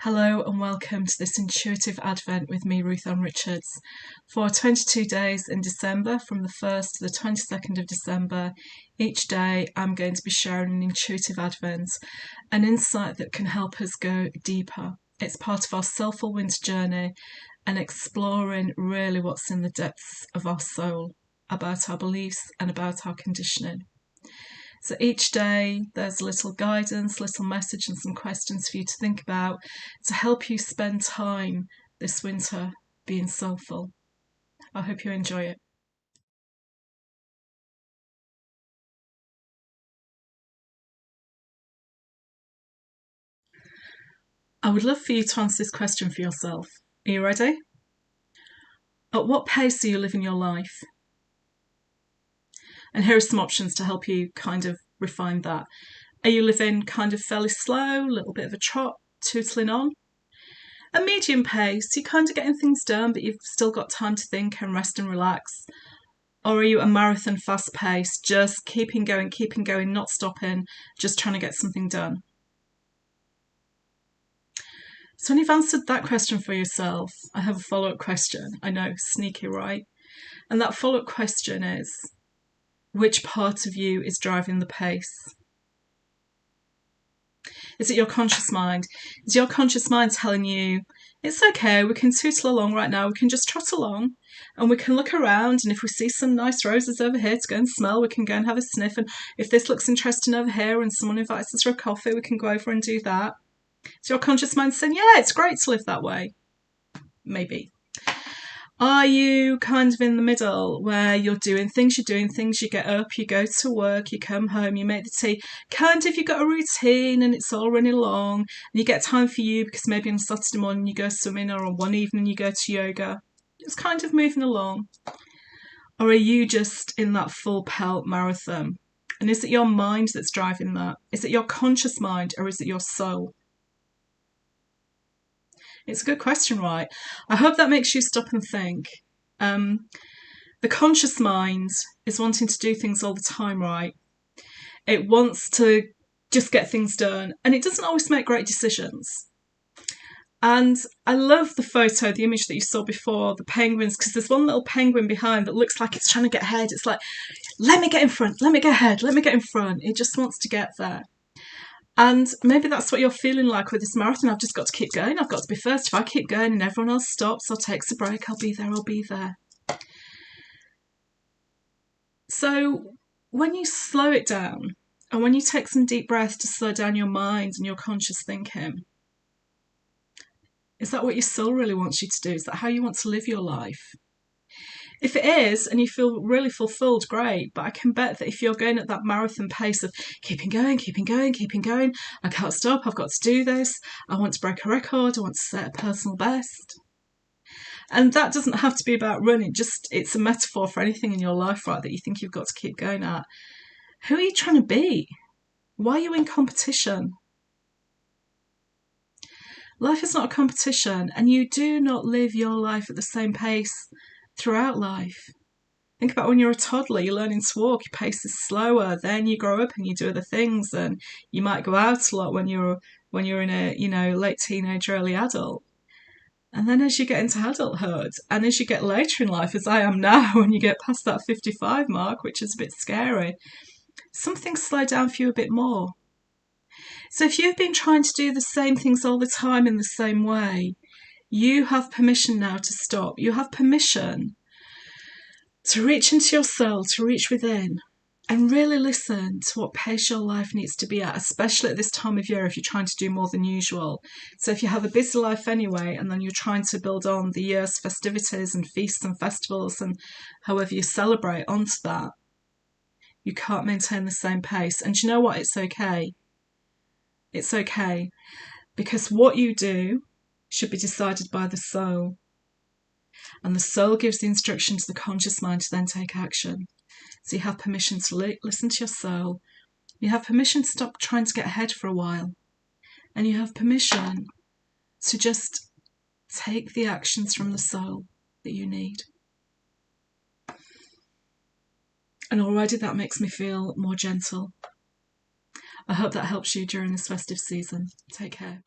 Hello and welcome to this intuitive advent with me, Ruth Ann Richards. For 22 days in December, from the 1st to the 22nd of December, each day I'm going to be sharing an intuitive advent, an insight that can help us go deeper. It's part of our Soulful Winter Journey and exploring really what's in the depths of our soul, about our beliefs and about our conditioning. So each day there's a little guidance, little message and some questions for you to think about to help you spend time this winter being soulful. I hope you enjoy it. I would love for you to answer this question for yourself. Are you ready? At what pace are you living your life? And here are some options to help you kind of refine that. Are you living kind of fairly slow, a little bit of a trot, tootling on? A medium pace, you're kind of getting things done, but you've still got time to think and rest and relax. Or are you a marathon fast pace, just keeping going, not stopping, just trying to get something done? So when you've answered that question for yourself, I have a follow-up question. I know, sneaky, right? And that follow-up question is, which part of you is driving the pace? Is it your conscious mind? Is your conscious mind telling you, it's okay, we can tootle along right now, we can just trot along and we can look around, and if we see some nice roses over here to go and smell, we can go and have a sniff, and if this looks interesting over here and someone invites us for a coffee, we can go over and do that. Is your conscious mind saying, yeah, it's great to live that way? Maybe. Are you kind of in the middle where you're doing things, you get up, you go to work, you come home, you make the tea, kind of you've got a routine and it's all running along, and you get time for you because maybe on Saturday morning you go swimming or on one evening you go to yoga. It's kind of moving along. Or are you just in that full pelt marathon? And is it your mind that's driving that? Is it your conscious mind or is it your soul? It's a good question, right? I hope that makes you stop and think. The conscious mind is wanting to do things all the time, right? It wants to just get things done, and it doesn't always make great decisions. And I love the photo, the image that you saw before, the penguins, because there's one little penguin behind that looks like it's trying to get ahead. It's like, let me get in front, let me get ahead, let me get in front. It just wants to get there. And maybe that's what you're feeling like with this marathon. I've just got to keep going. I've got to be first. If I keep going and everyone else stops or takes a break, I'll be there, I'll be there. So when you slow it down and when you take some deep breaths to slow down your mind and your conscious thinking, is that what your soul really wants you to do? Is that how you want to live your life? If it is, and you feel really fulfilled, great. But I can bet that if you're going at that marathon pace of keeping going, I can't stop, I've got to do this, I want to break a record, I want to set a personal best. And that doesn't have to be about running, just it's a metaphor for anything in your life, right, that you think you've got to keep going at. Who are you trying to be? Why are you in competition? Life is not a competition, and you do not live your life at the same pace throughout life. Think about when you're a toddler, you're learning to walk, your pace is slower, then you grow up and you do other things, and you might go out a lot when you're in a late teenage, early adult. And then as you get into adulthood, and as you get later in life, as I am now, when you get past that 55 mark, which is a bit scary, some things slow down for you a bit more. So if you've been trying to do the same things all the time in the same way, you have permission now to stop. You have permission to reach into your soul, to reach within, and really listen to what pace your life needs to be at, especially at this time of year if you're trying to do more than usual. So if you have a busy life anyway, and then you're trying to build on the year's festivities and feasts and festivals and however you celebrate onto that, you can't maintain the same pace. And you know what? It's okay. It's okay, because what you do should be decided by the soul. And the soul gives the instruction to the conscious mind to then take action. So you have permission to listen to your soul. You have permission to stop trying to get ahead for a while. And you have permission to just take the actions from the soul that you need. And already that makes me feel more gentle. I hope that helps you during this festive season. Take care.